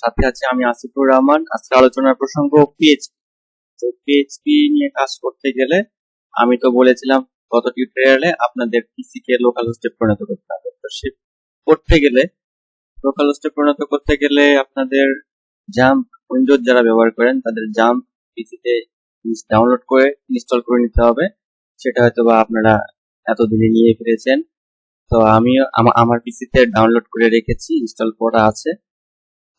সাথে আছে আমি আসিফুর রহমান। আজকে আলোচনার প্রসঙ্গ পিএইচপি। তো পিএইচপি নিয়ে কাজ করতে গেলে আমি তো বলেছিলাম গত টিউটোরিয়ালে আপনাদের পিসি কে লোকাল হোস্টে পরিণত করতে হবে। তো সে করতে গেলে লোকাল হোস্টে পরিণত করতে গেলে আপনাদের জাম্প উইন্ডোজ যারা ব্যবহার করেন তাদের জাম্প পিসিতে ডাউনলোড করে ইনস্টল করে নিতে হবে। সেটা হয়তো বা আপনারা এতদিনে নিয়ে ফিরেছেন। তো আমি আমার পিসিতে ডাউনলোড করে রেখেছি, ইনস্টল করা আছে।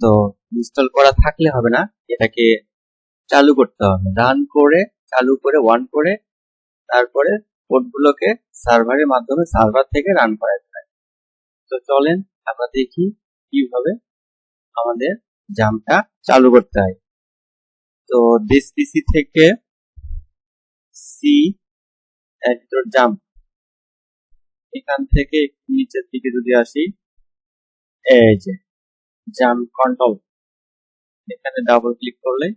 তো ইনস্টল করা থাকলে হবে না, এটাকে চালু করতে হবে, রান করে চালু করে ওয়ান করে তারপরে কোডগুলোকে সার্ভারের মাধ্যমে সার্ভার থেকে রান করাতে হয়। তো চলেন আমরা দেখি কিভাবে আমাদের জাম্পটা চালু করতে হয়। তো দিস পিসি থেকে সি এডিটর জাম্প, এখান থেকে একটু নিচের দিকে যদি আসি, এই যে জাম্প কন্ট্রোল, এখানে ডাবল ক্লিক করলে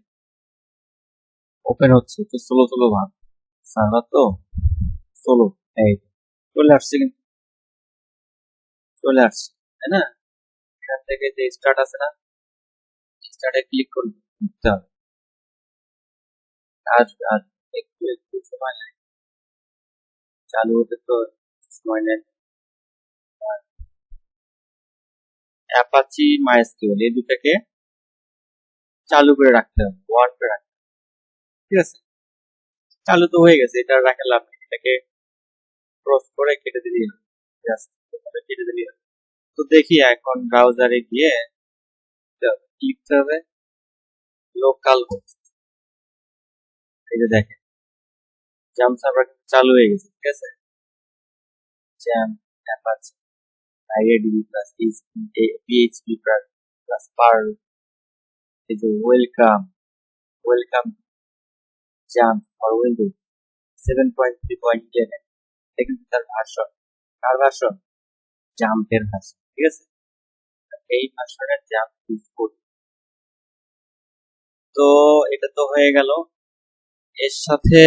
ওপেন হচ্ছে। তো স্লো স্লো ভাব, সার্ভার তো স্লো। এই চলে আসছে, কিন্তু চলে আসছে, তাই না? এখান থেকে যে স্টার্ট আছে না, স্টার্টে ক্লিক করতে হবে। আসবে আসবে, একটু একটু সময় লাগে, চালু হতে তো সময় নেয়। অ্যাপাচি মাইস্কিউএল এই দুটাকে চালু করে রাখতে হবে, ওয়ান করে রাখতে হবে। ঠিক আছে, চালু তো হয়ে গেছে, এটা রাখা লাভ নেই, এটাকে ক্রস করে কেটে দিলি, জাস্ট কেটে দিলি। তো দেখি এখন ব্রাউজারে গিয়ে লিখতে হবে লোকাল হোস্ট। এই যে দেখেন জাম্প সার্ভার চালু হয়ে গেছে। ঠিক আছে, XAMPP Apache MariaDB plus PHP plus Perl, এই যে ওয়েলকাম জাম্প ফর উইন্ডোজ 7.3.11, এটা কিন্তু তার ভার্সন। কার ভার্সন? জাম্পের ভার্সন। ঠিক আছে, এই ভার্সনের জাম্প ইউজ করি। তো এটা তো হয়ে গেল। এর সাথে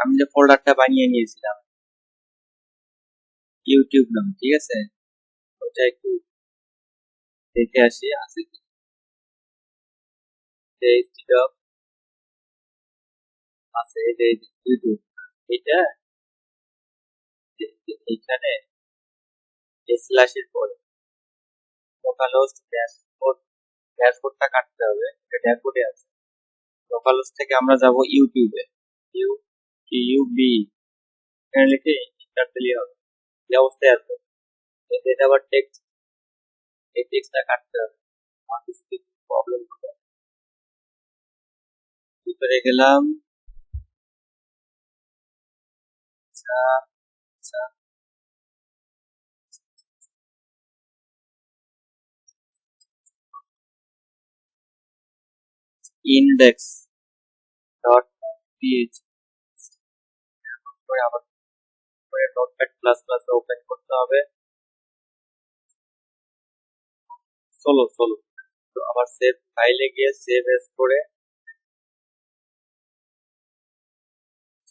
আমি যে ফোল্ডারটা বানিয়ে নিয়েছিলাম ইউটিউব নাম, ঠিক আছে, ওটা একটু দেখে আসি আছে কি। ডেস্কটপ আছে, ইউটিউব, এটা এখানে স্ল্যাশের পরে লোকাল হোস্ট ড্যাশবোর্ডটা কাটতে হবে, এটা ড্যাশবোর্ডে আছে। লোকাল হোস্ট থেকে আমরা যাব ইউটিউবে, ইউবি, এখানে লিখে এন্টার দিলেই হবে। এই অবস্থায় আছে, এটা আবার টেক্সট, এই টেক্সটটা কাটতে হবে। আমার কিছু প্রবলেম হবে, ভিতরে গেলাম। আচ্ছা আচ্ছা, ইন্ডেক্স ডট পিএইচপি করে আবার নোটপ্যাড প্লাস প্লাস ওপেন করতে হবে। চলো চলো, তো আবার সেভ ফাইলে গিয়ে সেভ এস করে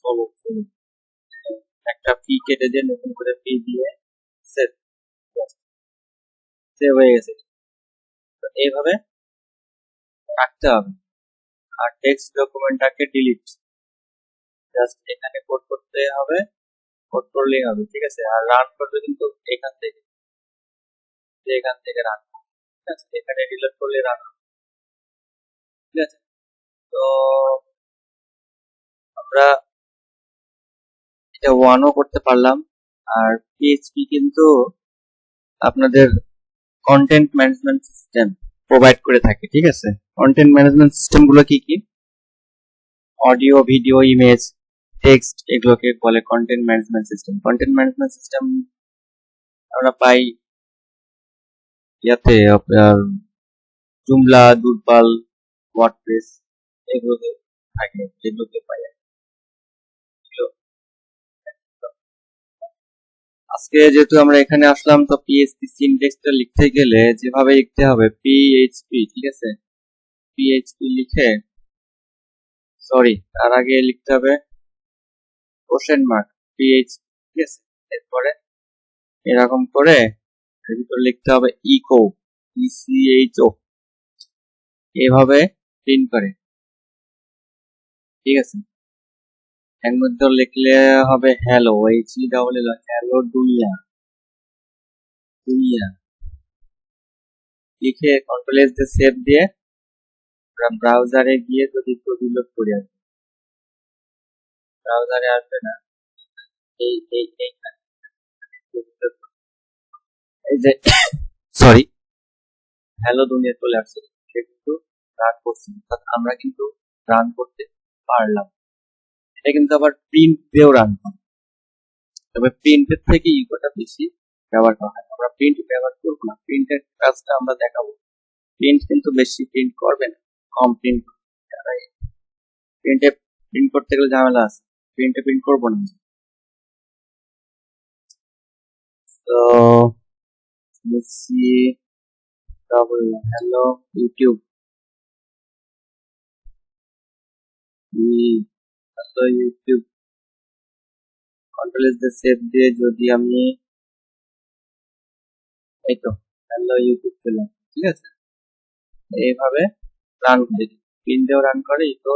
চলো চলো, একটা ফি কেটে দিয়ে নতুন করে ফি দিয়ে সেভ, সেভ হয়ে গেছে। তো এইভাবে রাখতে হবে। আর টেক্সট ডকুমেন্টটাকে ডিলিট, জাস্ট এখানে কোড করতে হবে, কোড করলেই হবে। ঠিক আছে, আর রান করবে কিন্তু এখান থেকে রান, ঠিক আছে, এখানে ডিলিট করলে রান হবে। ঠিক আছে, তো আমরা এটা ওয়ানও করতে পারলাম। আর পিএইচপি কিন্তু আপনাদের কন্টেন্ট ম্যানেজমেন্ট সিস্টেম প্রোভাইড করে থাকে। ঠিক আছে, কন্টেন্ট ম্যানেজমেন্ট সিস্টেম গুলো কি কি? অডিও, ভিডিও, ইমেজ, টেক্সট, এগুলোকে বলে content management system. Content management system আমরা পাই ইয়াতে আপনার জুমলা, দুরপাল, ওয়ার্ডপ্রেস, এগুলোতে থাকে, যেগুলোতে পাই। আজকে যেহেতু আমরা এখানে আসলাম, তো পিএইচপি সিনট্যাক্সটা লিখতে গেলে যেভাবে লিখতে হবে পিএইচপি, ঠিক আছে, পিএইচপি লিখে, সরি, তার আগে লিখতে হবে কোশ্চেন মার্ক পিএইচপি। ঠিক আছে, এরপরে এরকম করে এর ভিতরে লিখতে হবে ইকো, ইসিএইচও, এভাবে প্রিন্ট করে, ঠিক আছে। এর মধ্যে লিখলে হবে হ্যালো, HELL, হ্যালো দুনিয়া, দুনিয়া লিখে কন্ট্রোল এস দিয়ে সেভ দিয়ে ব্রাউজারে গিয়ে যদি রিলোড করি, আর ব্রাউজারে আসবে না, এই এই এই এই যে সরি, হ্যালো দুনিয়া চলে আসছে, সে কিন্তু রান করছে, অর্থাৎ আমরা কিন্তু রান করতে পারলাম। এটা কিন্তু আবার প্রিন্ট দিয়েও রান করে, তবে প্রিন্টের থেকে ইকোটা বেশি ব্যবহার করা হয়। আমরা প্রিন্ট ব্যবহার করবো না, প্রিন্টের কাজটা আমরা দেখাবো। প্রিন্ট কিন্তু বেশি প্রিন্ট করবে না, কম প্রিন্ট, প্রিন্টে প্রিন্ট করতে গেলে ঝামেলা আছে, প্রিন্টে প্রিন্ট করবো না। তো লিখছি double hello YouTube, hello YouTube, control S দিয়ে সেভ দিয়ে যদি আমি এই তো হ্যালো ইউটিউব চলে, ঠিক আছে। এইভাবে রান করে, প্রিন্ট দিয়েও রান করে, ইকো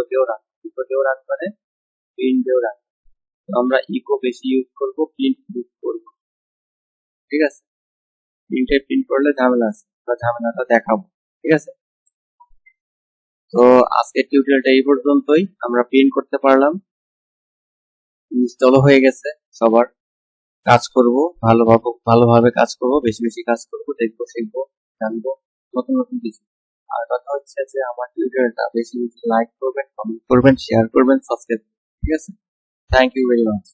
দিয়েও রান, ইকো দিয়েও রান করে, প্রিন্ট দিয়েও রান। আমরা ইকো বেশি ইউজ করব, প্রিন্ট ইউজ করব, ঠিক আছে। প্রিন্টে প্রিন্ট করলে ঝামেলা আছে, আমরা ঝামেলাটা দেখাবো, ঠিক আছে। তো আজকের টিউটোরিয়ালটা এই পর্যন্তই, আমরা প্রিন্ট করতে পারলাম, ইনস্টল হয়ে গেছে সবার। কাজ করব ভালোভাবে কাজ করব, বেশি বেশি কাজ করব, দেখবো, শিখবো, জানবো নতুন নতুন কিছু। আর কথা হচ্ছে যে আমার টিউটোরিয়ালটা বেশি বেশি লাইক করবেন, কমেন্ট করবেন, শেয়ার করবেন, সাবস্ক্রাইব, ঠিক আছে। Thank you very much.